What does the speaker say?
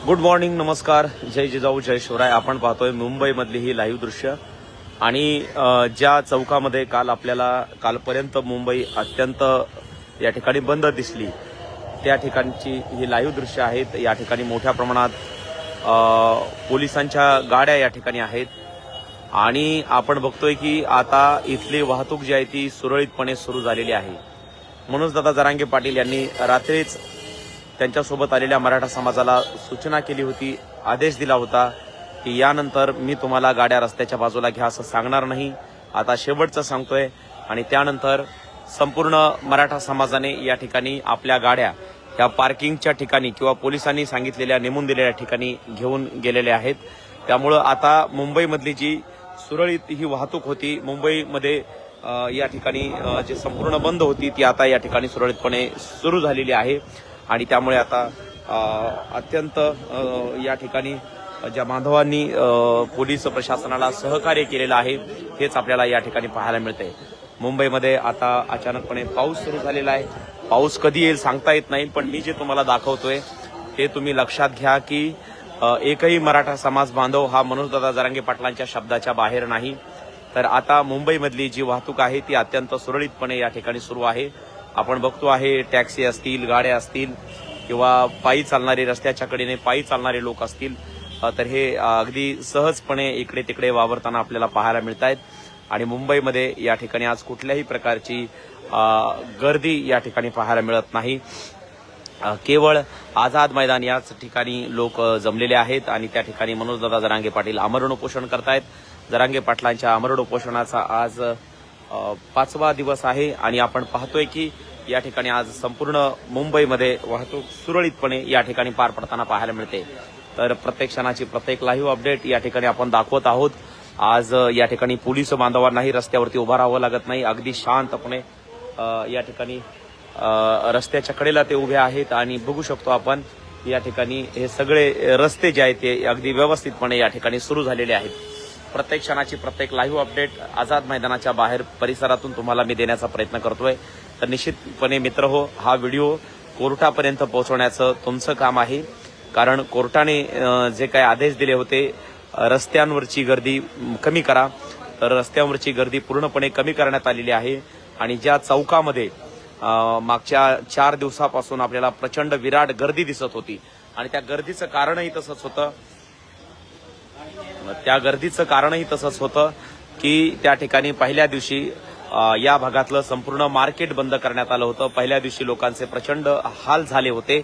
Good morning, नमस्कार, जय जिजाऊ, जय शिवराय. आपण पाहतोय मुंबईमधली ही लाईव्ह दृश्य आणि ज्या चौकामध्ये कालपर्यंत मुंबई अत्यंत या ठिकाणी बंद दिसली त्या ठिकाणची ही लाईव्ह दृश्य आहेत. या ठिकाणी मोठ्या प्रमाणात पोलिसांच्या गाड्या या ठिकाणी आहेत आणि आपण बघतोय की आता इथली वाहतूक जी आहे ती सुरळीतपणे सुरू झालेली आहे. मनोजदादा जरांगे पाटील यांनी रात्रीच त्यांच्यासोबत आलेल्या मराठा समाजाला सूचना केली होती, आदेश दिला होता की यानंतर मी तुम्हाला गाड्या रस्त्याच्या बाजूला घ्या असं सांगणार नाही, आता शेवटचं सांगतोय. आणि त्यानंतर संपूर्ण मराठा समाजाने या ठिकाणी आपल्या गाड्या या पार्किंगच्या ठिकाणी किंवा पोलिसांनी सांगितलेल्या नेमून दिलेल्या ठिकाणी घेऊन गेलेले आहेत. त्यामुळं आता मुंबईमधली जी सुरळीत ही वाहतूक होती, मुंबईमध्ये या ठिकाणी जी संपूर्ण बंद होती ती आता या ठिकाणी सुरळीतपणे सुरू झालेली आहे. आणि त्यामुळे आता अत्यंत या ठिकाणी ज्या बांधवांनी पोलीस प्रशासनाला सहकार्य केलेलं आहे हेच आपल्याला या ठिकाणी पाहायला मिळतंय. मुंबईमध्ये आता अचानकपणे पाऊस सुरू झालेला आहे. पाऊस कधी येईल सांगता येत नाही, पण मी जे तुम्हाला दाखवतोय ते तुम्ही लक्षात घ्या की एकही मराठा समाज बांधव हा मनोजदादा जरांगे पाटलांच्या शब्दाच्या बाहेर नाही. तर आता मुंबईमधली जी वाहतूक आहे ती अत्यंत सुरळीतपणे या ठिकाणी सुरू आहे. आपण बघतो आहे टॅक्सी असतील, गाड्या असतील किंवा पायी चालणारे, रस्त्याच्या कडेने पायी चालणारे लोक असतील, तर हे अगदी सहजपणे इकडे तिकडे वावरताना आपल्याला पाहायला मिळत आहेत. आणि मुंबईमध्ये या ठिकाणी आज कुठल्याही प्रकारची गर्दी या ठिकाणी पाहायला मिळत नाही. केवळ आझाद मैदान याच ठिकाणी लोक जमलेले आहेत आणि त्या ठिकाणी मनोजदादा जरांगे पाटील आमरण उपोषण करतायत. जरांगे पाटलांच्या आमरण उपोषणाचा आज 5वा दिवस आहे आणि आपण पाहतोय की या ठिकाणी आज संपूर्ण मुंबईमध्ये वाहतूक सुरळीतपणे या ठिकाणी पार पडताना पाहायला मिळते. तर प्रत्येक क्षणाची प्रत्येक लाईव्ह अपडेट या ठिकाणी आपण दाखवत आहोत. आज या ठिकाणी पोलीस बांधवांनाही रस्त्यावरती उभा राहावं लागत नाही, अगदी शांतपणे या ठिकाणी रस्त्याच्या कडेला ते उभे आहेत. आणि बघू शकतो आपण या ठिकाणी हे सगळे रस्ते जे आहेत ते अगदी व्यवस्थितपणे या ठिकाणी सुरू झालेले आहेत. प्रत्येक क्षणाची प्रत्येक लाईव्ह अपडेट आझाद मैदानाच्या बाहेर परिसरातून तुम्हाला मी देण्याचा प्रयत्न करतोय. तर निश्चितपणे मित्र हो, हा व्हिडिओ कोर्टापर्यंत पोहोचवण्याचं तुमचं काम आहे. कारण कोर्टाने जे काही आदेश दिले होते रस्त्यांवरची गर्दी कमी करा, तर रस्त्यांवरची गर्दी पूर्णपणे कमी करण्यात आलेली आहे. आणि ज्या चौकामध्ये मागच्या 4 दिवसापासून आपल्याला प्रचंड विराट गर्दी दिसत होती आणि त्या गर्दीचं कारणही तसंच होतं की त्या ठिकाणी पहिल्या दिवशी या भागातलं संपूर्ण मार्केट बंद करण्यात आलं होतं. पहिल्या दिवशी लोकांचे प्रचंड हाल झाले होते